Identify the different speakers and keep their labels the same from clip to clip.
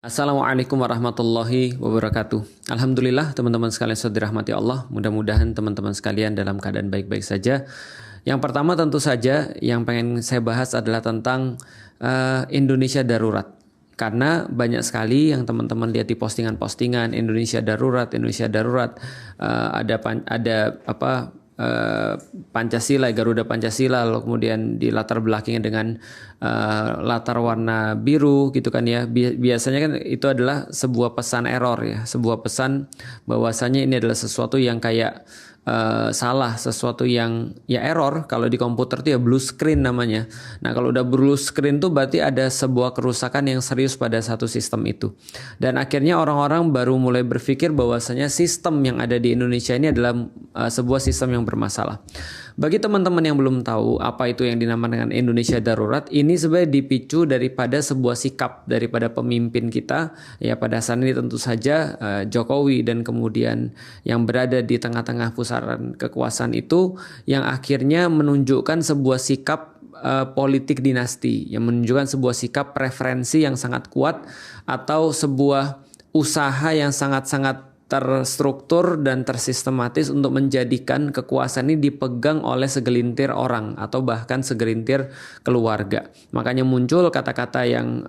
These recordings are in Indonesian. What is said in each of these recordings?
Speaker 1: Assalamualaikum warahmatullahi wabarakatuh. Alhamdulillah teman-teman sekalian sudah dirahmati Allah. Mudah-mudahan teman-teman sekalian dalam keadaan baik-baik saja. Yang pertama tentu saja yang pengen saya bahas adalah tentang Indonesia darurat. Karena banyak sekali yang teman-teman lihat di postingan-postingan Indonesia darurat, Pancasila, Garuda Pancasila, lalu kemudian di latar belakangnya dengan latar warna biru gitu kan ya. Biasanya kan itu adalah sebuah pesan error ya, sebuah pesan bahwasanya ini adalah sesuatu yang kayak salah, sesuatu yang ya error. Kalau di komputer tuh ya blue screen namanya. Nah kalau udah blue screen tuh berarti ada sebuah kerusakan yang serius pada satu sistem itu. Dan akhirnya orang-orang baru mulai berpikir bahwasanya sistem yang ada di Indonesia ini adalah sebuah sistem yang bermasalah. Bagi teman-teman yang belum tahu apa itu yang dinamakan dengan Indonesia darurat, ini sebenarnya dipicu daripada sebuah sikap daripada pemimpin kita. Ya pada saat ini tentu saja Jokowi dan kemudian yang berada di tengah-tengah pusaran kekuasaan itu yang akhirnya menunjukkan sebuah sikap politik dinasti, yang menunjukkan sebuah sikap preferensi yang sangat kuat atau sebuah usaha yang sangat-sangat terstruktur dan tersistematis untuk menjadikan kekuasaan ini dipegang oleh segelintir orang atau bahkan segelintir keluarga. Makanya muncul kata-kata yang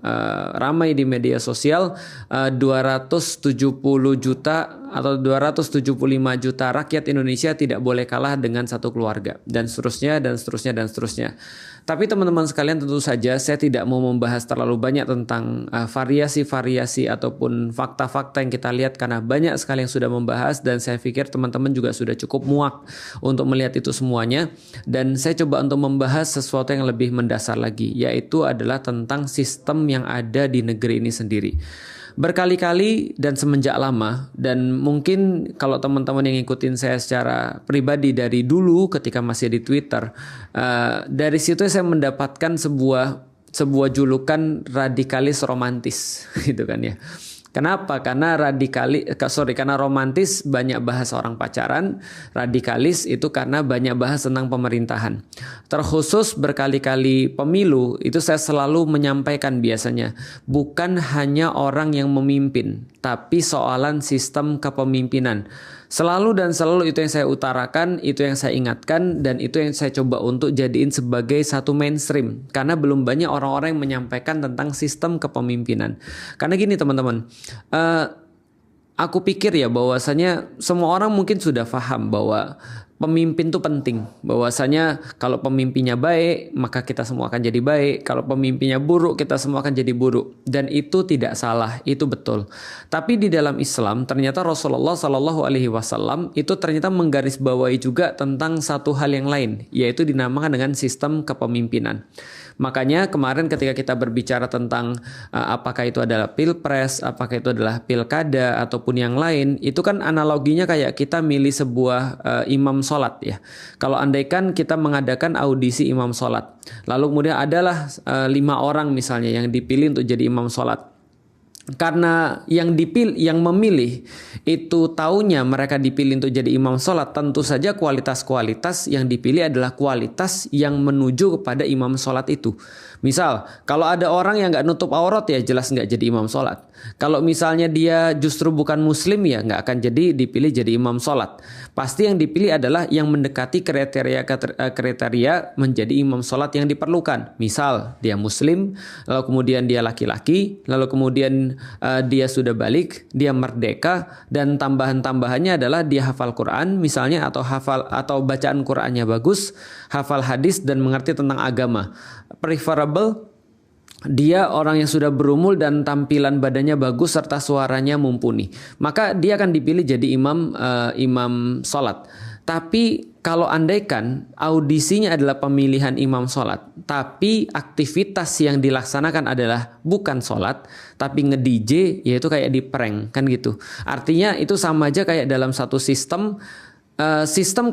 Speaker 1: ramai di media sosial, 270 juta atau 275 juta rakyat Indonesia tidak boleh kalah dengan satu keluarga, dan seterusnya dan seterusnya dan seterusnya. Tapi teman-teman sekalian, tentu saja saya tidak mau membahas terlalu banyak tentang variasi-variasi ataupun fakta-fakta yang kita lihat, karena banyak sekali yang sudah membahas dan saya pikir teman-teman juga sudah cukup muak untuk melihat itu semuanya. Dan saya coba untuk membahas sesuatu yang lebih mendasar lagi, yaitu adalah tentang sistem yang ada di negeri ini sendiri. Berkali-kali dan semenjak lama, dan mungkin kalau teman-teman yang ngikutin saya secara pribadi dari dulu ketika masih di Twitter, dari situ saya mendapatkan sebuah julukan radikalis romantis gitu kan ya. Kenapa? Karena karena romantis banyak bahas orang pacaran, radikalis itu karena banyak bahas tentang pemerintahan. Terkhusus berkali-kali pemilu itu saya selalu menyampaikan biasanya bukan hanya orang yang memimpin, tapi soalan sistem kepemimpinan. Selalu dan selalu itu yang saya utarakan, itu yang saya ingatkan, dan itu yang saya coba untuk jadiin sebagai satu mainstream. Karena belum banyak orang-orang yang menyampaikan tentang sistem kepemimpinan. Karena gini teman-teman, aku pikir ya bahwasanya semua orang mungkin sudah paham bahwa pemimpin itu penting. Bahwasanya kalau pemimpinnya baik, maka kita semua akan jadi baik. Kalau pemimpinnya buruk, kita semua akan jadi buruk. Dan itu tidak salah, itu betul. Tapi di dalam Islam, ternyata Rasulullah Shallallahu Alaihi Wasallam itu ternyata menggarisbawahi juga tentang satu hal yang lain, yaitu dinamakan dengan sistem kepemimpinan. Makanya kemarin ketika kita berbicara tentang apakah itu adalah pilpres, apakah itu adalah pilkada ataupun yang lain, itu kan analoginya kayak kita milih sebuah imam sholat ya. Kalau andaikan kita mengadakan audisi imam sholat, lalu kemudian adalah 5 orang misalnya yang dipilih untuk jadi imam sholat. Karena yang memilih itu taunya mereka dipilih untuk jadi imam sholat, tentu saja kualitas-kualitas yang dipilih adalah kualitas yang menuju kepada imam sholat itu. Misal, kalau ada orang yang nggak nutup aurat ya jelas nggak jadi imam sholat. Kalau misalnya dia justru bukan muslim ya nggak akan dipilih jadi imam sholat. Pasti yang dipilih adalah yang mendekati kriteria menjadi imam sholat yang diperlukan. Misal, dia muslim, lalu kemudian dia laki-laki, lalu kemudian dia sudah balik, dia merdeka, dan tambahan-tambahannya adalah dia hafal Quran misalnya, atau bacaan Qurannya bagus, hafal hadis dan mengerti tentang agama. Preferable dia orang yang sudah berumur dan tampilan badannya bagus serta suaranya mumpuni, maka dia akan dipilih jadi imam sholat. Tapi kalau andaikan audisinya adalah pemilihan imam sholat, tapi aktivitas yang dilaksanakan adalah bukan sholat, tapi nge-DJ, yaitu kayak di prank kan gitu. Artinya itu sama aja kayak dalam satu sistem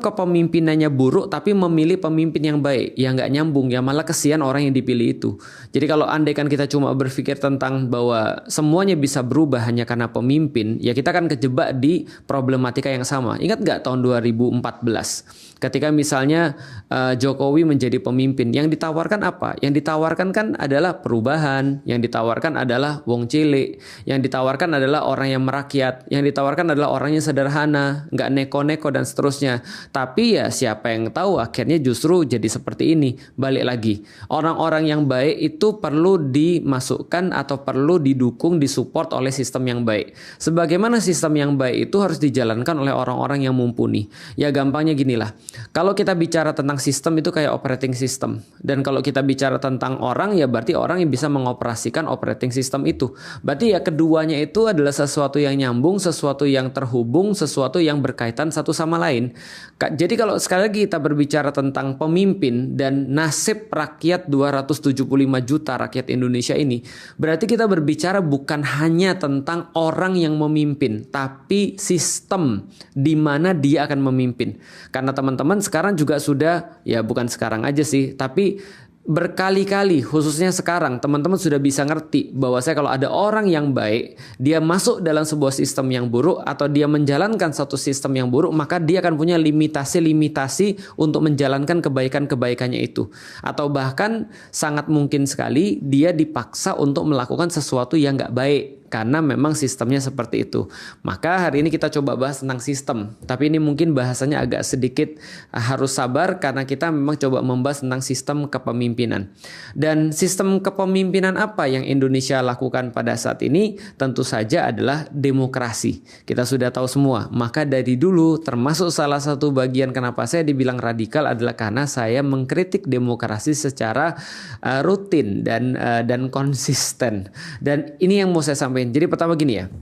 Speaker 1: kepemimpinannya buruk tapi memilih pemimpin yang baik, ya nggak nyambung, ya malah kesian orang yang dipilih itu. Jadi kalau andaikan kita cuma berpikir tentang bahwa semuanya bisa berubah hanya karena pemimpin, ya kita akan kejebak di problematika yang sama. Ingat nggak tahun 2014 Ketika misalnya Jokowi menjadi pemimpin, yang ditawarkan apa? Yang ditawarkan kan adalah perubahan, yang ditawarkan adalah wong cilik, yang ditawarkan adalah orang yang merakyat, yang ditawarkan adalah orang yang sederhana, nggak neko-neko dan seterusnya. Tapi ya siapa yang tahu akhirnya justru jadi seperti ini. Balik lagi, orang-orang yang baik itu perlu dimasukkan atau perlu didukung, disupport oleh sistem yang baik. Sebagaimana sistem yang baik itu harus dijalankan oleh orang-orang yang mumpuni. Ya gampangnya ginilah, kalau kita bicara tentang sistem itu kayak operating system. Dan kalau kita bicara tentang orang ya berarti orang yang bisa mengoperasikan operating system itu. Berarti ya keduanya itu adalah sesuatu yang nyambung, sesuatu yang terhubung, sesuatu yang berkaitan satu sama lain. Jadi kalau sekali lagi kita berbicara tentang pemimpin dan nasib rakyat 275 juta rakyat Indonesia ini, berarti kita berbicara bukan hanya tentang orang yang memimpin, tapi sistem di mana dia akan memimpin. Karena teman-teman sekarang juga sudah, ya bukan sekarang aja sih, tapi berkali-kali khususnya sekarang teman-teman sudah bisa ngerti bahwa kalau ada orang yang baik, dia masuk dalam sebuah sistem yang buruk atau dia menjalankan satu sistem yang buruk, maka dia akan punya limitasi-limitasi untuk menjalankan kebaikan-kebaikannya itu. Atau bahkan sangat mungkin sekali dia dipaksa untuk melakukan sesuatu yang nggak baik. Karena memang sistemnya seperti itu. Maka hari ini kita coba bahas tentang sistem. Tapi ini mungkin bahasanya agak sedikit harus sabar karena kita memang coba membahas tentang sistem kepemimpinan. Dan sistem kepemimpinan apa yang Indonesia lakukan pada saat ini? Tentu saja adalah demokrasi. Kita sudah tahu semua. Maka dari dulu termasuk salah satu bagian kenapa saya dibilang radikal adalah karena saya mengkritik demokrasi secara rutin dan konsisten. Dan ini yang mau saya sampaikan. Jadi pertama gini ya.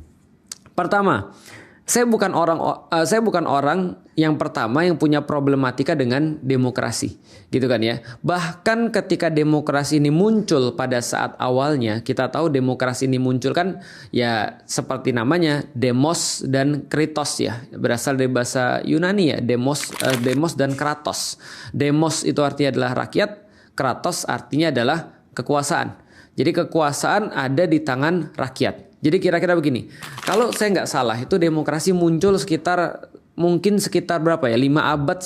Speaker 1: Pertama, saya bukan orang yang pertama yang punya problematika dengan demokrasi, gitu kan ya. Bahkan ketika demokrasi ini muncul pada saat awalnya, kita tahu demokrasi ini muncul kan ya seperti namanya demos dan kritos ya. Berasal dari bahasa Yunani ya, demos dan kratos. Demos itu artinya adalah rakyat, kratos artinya adalah kekuasaan. Jadi kekuasaan ada di tangan rakyat. Jadi kira-kira begini, kalau saya nggak salah itu demokrasi muncul sekitar berapa ya? 5 abad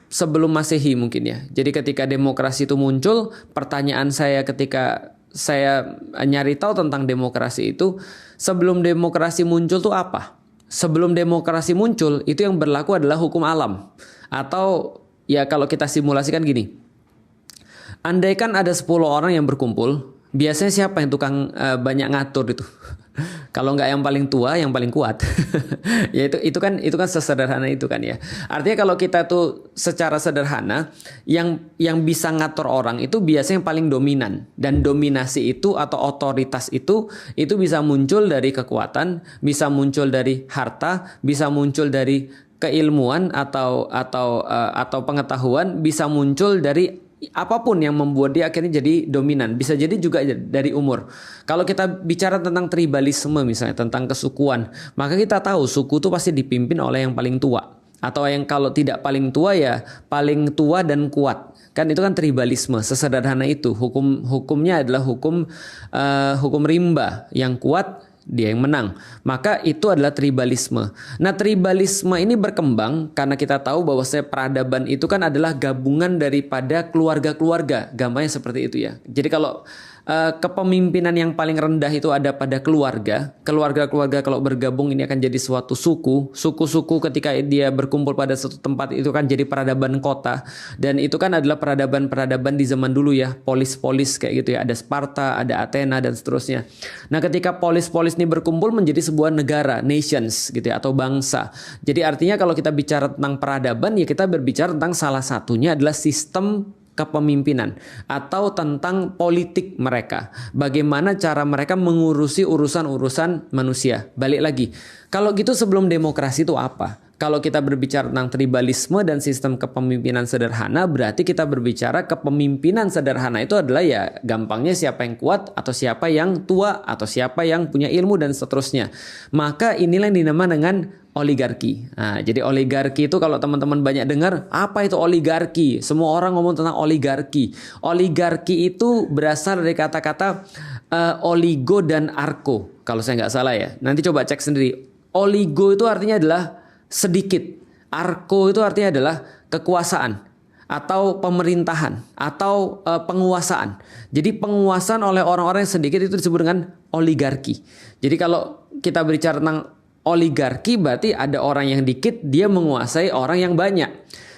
Speaker 1: sebelum Masehi mungkin ya. Jadi ketika demokrasi itu muncul, pertanyaan saya ketika saya nyari tahu tentang demokrasi itu, sebelum demokrasi muncul tuh apa? Sebelum demokrasi muncul itu yang berlaku adalah hukum alam. Atau ya kalau kita simulasikan gini. Andaikan ada 10 orang yang berkumpul, biasanya siapa yang tukang banyak ngatur itu? Kalau nggak yang paling tua, yang paling kuat. Ya itu kan sesederhana itu kan ya. Artinya kalau kita tuh secara sederhana yang bisa ngatur orang itu biasanya yang paling dominan, dan dominasi itu atau otoritas itu bisa muncul dari kekuatan, bisa muncul dari harta, bisa muncul dari keilmuan atau pengetahuan, bisa muncul dari apapun yang membuat dia akhirnya jadi dominan. Bisa jadi juga dari umur. Kalau kita bicara tentang tribalisme misalnya, tentang kesukuan, maka kita tahu suku itu pasti dipimpin oleh yang paling tua. Atau yang kalau tidak paling tua ya paling tua dan kuat. Kan itu kan tribalisme, sesederhana itu. Hukumnya adalah hukum rimba, yang kuat dia yang menang. Maka itu adalah tribalisme. Nah, tribalisme ini berkembang karena kita tahu bahwa peradaban itu kan adalah gabungan daripada keluarga-keluarga. Gampangnya seperti itu ya. Jadi kalau kepemimpinan yang paling rendah itu ada pada keluarga. Keluarga-keluarga kalau bergabung ini akan jadi suatu suku. Suku-suku ketika dia berkumpul pada satu tempat itu kan jadi peradaban kota. Dan itu kan adalah peradaban-peradaban di zaman dulu ya. Polis-polis kayak gitu ya. Ada Sparta, ada Athena dan seterusnya. Nah, ketika polis-polis ini berkumpul menjadi sebuah negara, nations gitu ya, atau bangsa. Jadi artinya kalau kita bicara tentang peradaban ya kita berbicara tentang salah satunya adalah sistem kepemimpinan atau tentang politik mereka. Bagaimana cara mereka mengurusi urusan-urusan manusia. Balik lagi. Kalau gitu sebelum demokrasi itu apa? Kalau kita berbicara tentang tribalisme dan sistem kepemimpinan sederhana, berarti kita berbicara kepemimpinan sederhana itu adalah ya gampangnya siapa yang kuat atau siapa yang tua atau siapa yang punya ilmu dan seterusnya. Maka inilah yang dinamakan dengan oligarki. Nah, jadi oligarki itu kalau teman-teman banyak dengar, apa itu oligarki? Semua orang ngomong tentang oligarki. Oligarki itu berasal dari kata-kata oligo dan arko. Kalau saya nggak salah ya. Nanti coba cek sendiri. Oligo itu artinya adalah sedikit. Arko itu artinya adalah kekuasaan atau pemerintahan atau penguasaan. Jadi penguasaan oleh orang-orang yang sedikit itu disebut dengan oligarki. Jadi kalau kita berbicara tentang oligarki berarti ada orang yang dikit dia menguasai orang yang banyak.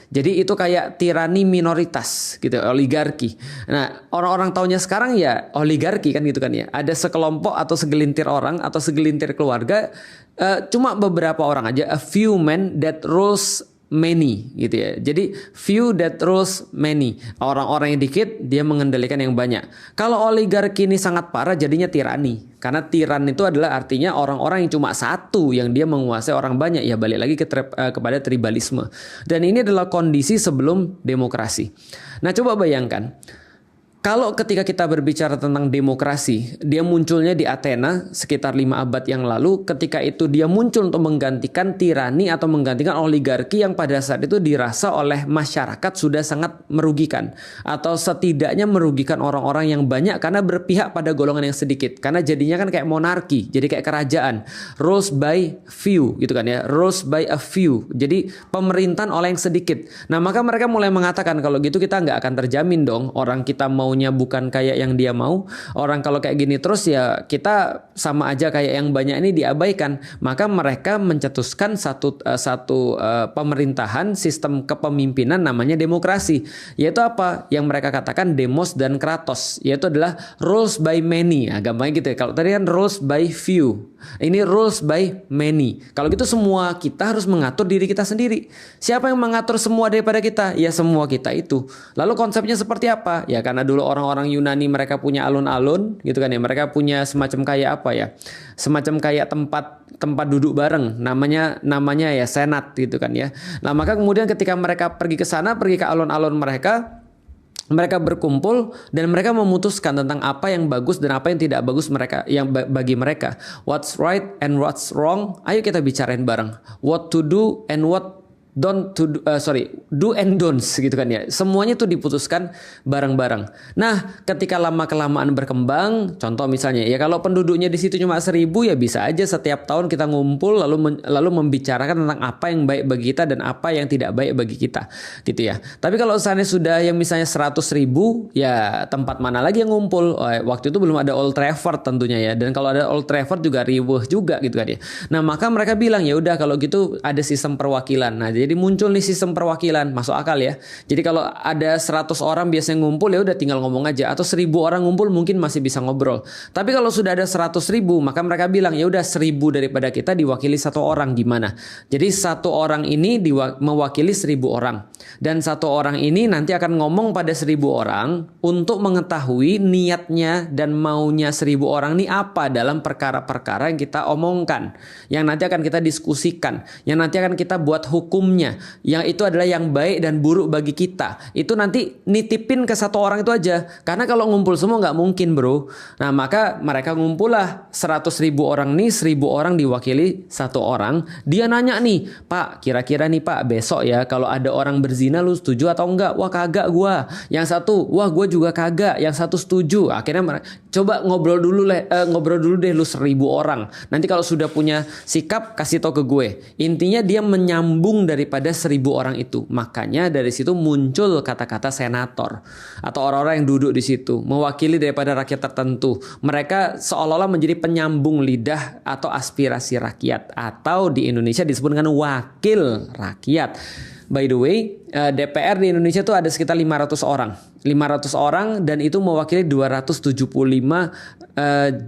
Speaker 1: Jadi itu kayak tirani minoritas gitu, oligarki. Nah, orang-orang taunya sekarang ya oligarki kan gitu kan ya. Ada sekelompok atau segelintir orang atau segelintir keluarga, cuma beberapa orang aja, a few men that rules many gitu ya. Jadi few that rules many. Orang-orang yang dikit dia mengendalikan yang banyak. Kalau oligarki ini sangat parah jadinya tirani. Karena tiran itu adalah artinya orang-orang yang cuma satu yang dia menguasai orang banyak. Ya balik lagi kepada tribalisme. Dan ini adalah kondisi sebelum demokrasi. Nah, coba bayangkan kalau ketika kita berbicara tentang demokrasi, dia munculnya di Athena sekitar 5 abad yang lalu. Ketika itu dia muncul untuk menggantikan tirani atau menggantikan oligarki yang pada saat itu dirasa oleh masyarakat sudah sangat merugikan. Atau setidaknya merugikan orang-orang yang banyak karena berpihak pada golongan yang sedikit. Karena jadinya kan kayak monarki, jadi kayak kerajaan. Rules by few gitu kan ya, rules by a few. Jadi pemerintahan oleh yang sedikit. Nah maka mereka mulai mengatakan kalau gitu kita nggak akan terjamin dong orang kita mau bukan kayak yang dia mau. Orang kalau kayak gini terus ya kita sama aja kayak yang banyak ini diabaikan. Maka mereka mencetuskan satu pemerintahan, sistem kepemimpinan namanya demokrasi. Yaitu apa? Yang mereka katakan demos dan kratos. Yaitu adalah rules by many. Nah, gampangnya gitu ya. Kalau tadi kan rules by few. Ini rules by many. Kalau gitu semua kita harus mengatur diri kita sendiri. Siapa yang mengatur semua daripada kita? Ya semua kita itu. Lalu konsepnya seperti apa? Ya karena dulu orang-orang Yunani mereka punya alun-alun gitu kan ya. Mereka punya semacam kayak apa ya? Semacam kayak tempat duduk bareng. Namanya ya senat gitu kan ya. Nah, maka kemudian ketika mereka pergi ke sana, pergi ke alun-alun mereka berkumpul dan mereka memutuskan tentang apa yang bagus dan apa yang tidak bagus bagi mereka. What's right and what's wrong? Ayo kita bicarain bareng. What to do and what do and don'ts gitu kan ya. Semuanya itu diputuskan bareng-bareng. Nah, ketika lama-kelamaan berkembang, contoh misalnya ya kalau penduduknya di situ cuma 1.000 ya bisa aja setiap tahun kita ngumpul lalu membicarakan tentang apa yang baik bagi kita dan apa yang tidak baik bagi kita gitu ya. Tapi kalau misalnya sudah yang misalnya 100.000 ya tempat mana lagi yang ngumpul? Waktu itu belum ada Old Trafford tentunya ya. Dan kalau ada Old Trafford juga riweuh juga gitu kan ya. Nah, maka mereka bilang ya udah kalau gitu ada sistem perwakilan. Nah, jadi muncul nih sistem perwakilan, masuk akal ya. Jadi kalau ada 100 orang biasanya ngumpul ya udah tinggal ngomong aja, atau 1.000 orang ngumpul mungkin masih bisa ngobrol. Tapi kalau sudah ada 100.000 maka mereka bilang ya udah 1.000 daripada kita diwakili 1 orang gimana. Jadi 1 orang ini mewakili 1.000 orang. Dan 1 orang ini nanti akan ngomong pada 1.000 orang untuk mengetahui niatnya dan maunya 1.000 orang ini apa dalam perkara-perkara yang kita omongkan, yang nanti akan kita diskusikan, yang nanti akan kita buat hukumnya, yang itu adalah yang baik dan buruk bagi kita. Itu nanti nitipin ke 1 orang itu aja. Karena kalau ngumpul semua nggak mungkin bro. Nah maka mereka ngumpul lah 100.000 orang nih, 1.000 orang diwakili 1 orang. Dia nanya nih, Pak kira-kira nih Pak besok ya kalau ada orang berzina lu setuju atau enggak? Wah kagak gua. Yang satu, wah gua juga kagak. Yang satu setuju. Akhirnya coba ngobrol dulu deh lu 1.000 orang. Nanti kalau sudah punya sikap kasih tau ke gue. Intinya dia menyambung daripada 1.000 orang itu. Makanya dari situ muncul kata-kata senator atau orang-orang yang duduk di situ mewakili daripada rakyat tertentu. Mereka seolah-olah menjadi penyambung lidah atau aspirasi rakyat, atau di Indonesia disebut dengan wakil rakyat. By the way, DPR di Indonesia tuh ada sekitar 500 orang. 500 orang dan itu mewakili 275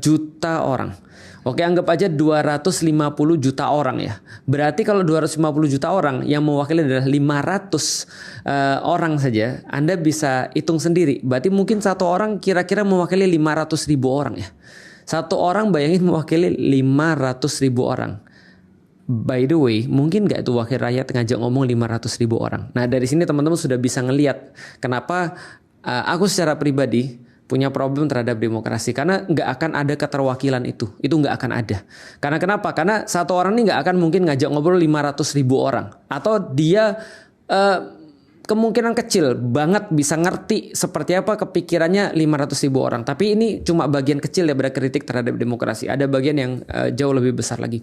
Speaker 1: juta orang. Oke, anggap aja 250 juta orang ya. Berarti kalau 250 juta orang yang mewakili adalah 500 orang saja, Anda bisa hitung sendiri. Berarti mungkin 1 orang kira-kira mewakili 500.000 orang ya. 1 orang bayangin mewakili 500.000 orang. By the way, mungkin gak itu wakil rakyat ngajak ngomong 500.000 orang. Nah dari sini teman-teman sudah bisa ngelihat kenapa aku secara pribadi punya problem terhadap demokrasi. Karena gak akan ada keterwakilan itu gak akan ada. Karena kenapa? Karena 1 orang ini gak akan mungkin ngajak ngobrol 500.000 orang. Atau dia kemungkinan kecil banget bisa ngerti seperti apa kepikirannya 500.000 orang. Tapi ini cuma bagian kecil ya pada kritik terhadap demokrasi. Ada bagian yang jauh lebih besar lagi.